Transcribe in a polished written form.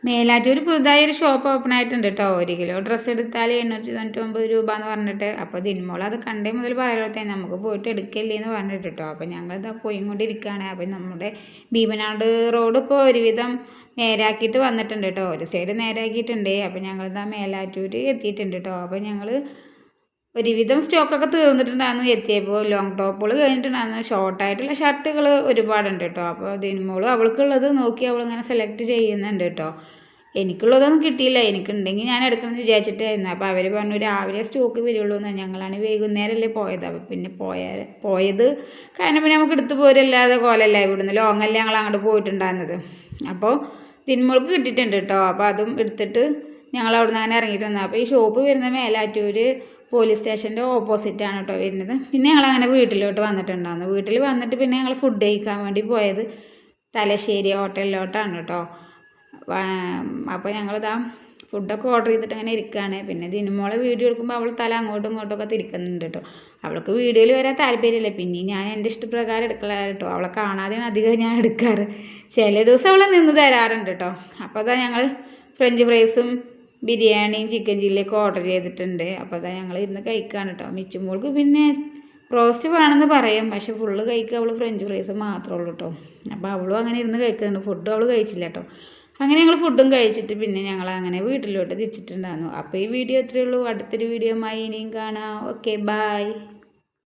മേലാറ്റൂർ പുതുതായി ഒരു shop open ആയിട്ടുണ്ട് കേട്ടോ. 1 കിലോ ഡ്രസ്സ് എടുത്താൽ 899 രൂപ എന്ന് പറഞ്ഞിട്ട്. അപ്പോൾ ദിൻമോൾ അത് കണ്ടേ മുതൽ പറയാതെ നമുക്ക് പോയിട്ട് എടുക്കല്ലേ എന്ന് പറഞ്ഞിട്ട് കേട്ടോ. അപ്പോൾ ഞങ്ങളിതാ പോയിക്കൊണ്ടിരിക്കുകയാണ്. അപ്പം നമ്മുടെ ഭീമനാട് റോഡ് ഇപ്പോൾ ഒരുവിധം നേരാക്കിയിട്ട് വന്നിട്ടുണ്ട് കേട്ടോ. ഒരു സൈഡ് നേരാക്കിയിട്ടുണ്ട്. അപ്പോൾ ഞങ്ങളിതാ മേലാറ്റൂർ എത്തിയിട്ടുണ്ട് കേട്ടോ. അപ്പോൾ ഞങ്ങൾ ഒരുവിധം സ്റ്റോക്കൊക്കെ തീർന്നിട്ടുണ്ടായിരുന്നു എത്തിയപ്പോൾ. ലോങ് ടോപ്പുകൾ കഴിഞ്ഞിട്ടുണ്ടായിരുന്നു. ഷോർട്ടായിട്ടുള്ള ഷർട്ടുകൾ ഒരുപാടുണ്ട് കേട്ടോ. അപ്പോൾ ദിൻമോൾ അവൾക്കുള്ളത് നോക്കി അവളിങ്ങനെ സെലക്ട് ചെയ്യുന്നുണ്ട് കേട്ടോ. എനിക്കുള്ളതൊന്നും കിട്ടിയില്ല. എനിക്കുണ്ടെങ്കിൽ ഞാൻ എടുക്കണമെന്ന് വിചാരിച്ചിട്ടായിരുന്നു. അപ്പോൾ അവർ പറഞ്ഞു രാവിലെ സ്റ്റോക്ക് വരുള്ളൂ എന്ന്. ഞങ്ങളാണ് വൈകുന്നേരമല്ലേ പോയത്. അപ്പോൾ പിന്നെ പോയത് കാരണം പിന്നെ നമുക്ക് എടുത്ത് പോരല്ലാതെ കോലല്ല. ഇവിടുന്ന് ലോങ്ങല്ലേ ഞങ്ങൾ അങ്ങോട്ട് പോയിട്ടുണ്ടായിരുന്നത്. അപ്പോൾ ദിൻമോൾക്ക് കിട്ടിയിട്ടുണ്ട് കേട്ടോ. അപ്പോൾ അതും എടുത്തിട്ട് ഞങ്ങൾ അവിടെ നിന്ന് അങ്ങനെ ഇറങ്ങിയിട്ട് വന്നത്. അപ്പോൾ ഈ ഷോപ്പ് വരുന്നത് മേലാറ്റൂർ പോലീസ് സ്റ്റേഷൻ്റെ ഓപ്പോസിറ്റാണ് കേട്ടോ വരുന്നത്. പിന്നെ ഞങ്ങളങ്ങനെ വീട്ടിലോട്ട് വന്നിട്ടുണ്ടായിരുന്നു. വീട്ടിൽ വന്നിട്ട് പിന്നെ ഞങ്ങൾ ഫുഡ് കഴിക്കാൻ വേണ്ടി പോയത് തലശ്ശേരി ഹോട്ടലിലോട്ടാണ് കേട്ടോ. അപ്പോൾ ഞങ്ങളിതാ ഫുഡൊക്കെ ഓർഡർ ചെയ്തിട്ട് അങ്ങനെ ഇരിക്കുകയാണ്. പിന്നെ ദിനുമോളെ വീഡിയോ എടുക്കുമ്പോൾ അവൾ തല അങ്ങോട്ടും ഇങ്ങോട്ടൊക്കെ തിരിക്കുന്നുണ്ട് കേട്ടോ. അവൾക്ക് വീഡിയോയിൽ വരാൻ താല്പര്യമില്ല. പിന്നെ ഞാൻ എൻ്റെ ഇഷ്ടപ്രകാരം എടുക്കലാണ് കേട്ടോ. അവളെ കാണാതെയാണ് അധികം ഞാൻ എടുക്കാറ്. ചില ദിവസം അവളെ നിന്ന് തരാറുണ്ട് കേട്ടോ. അപ്പോൾ അതാ ഞങ്ങൾ ഫ്രഞ്ച് ഫ്രൈസും ബിരിയാണിയും ചിക്കൻ ചില്ലിയൊക്കെ ഓർഡർ ചെയ്തിട്ടുണ്ട്. അപ്പോൾ അതാ ഞങ്ങൾ ഇരുന്ന് കഴിക്കുകയാണ് കേട്ടോ. മിച്ചുമോൾക്ക് പിന്നെ റോസ്റ്റ് വേണമെന്ന് പറയും. പക്ഷെ ഫുള്ള് കഴിക്കുക അവൾ ഫ്രഞ്ച് ഫ്രൈസ് മാത്രമേ ഉള്ളൂ കേട്ടോ. അപ്പോൾ അവളും അങ്ങനെ ഇരുന്ന് കഴിക്കുന്നുണ്ട്. ഫുഡും അവൾ കഴിച്ചില്ല കേട്ടോ. അങ്ങനെ ഞങ്ങൾ ഫുഡും കഴിച്ചിട്ട് പിന്നെ ഞങ്ങൾ അങ്ങനെ വീട്ടിലോട്ട് തിരിച്ചിട്ടുണ്ടായിരുന്നു. അപ്പോൾ ഈ വീഡിയോ ഇത്രയേ ഉള്ളൂ. അടുത്തൊരു വീഡിയോയുമായി ഇനിയും കാണാം. Okay, by.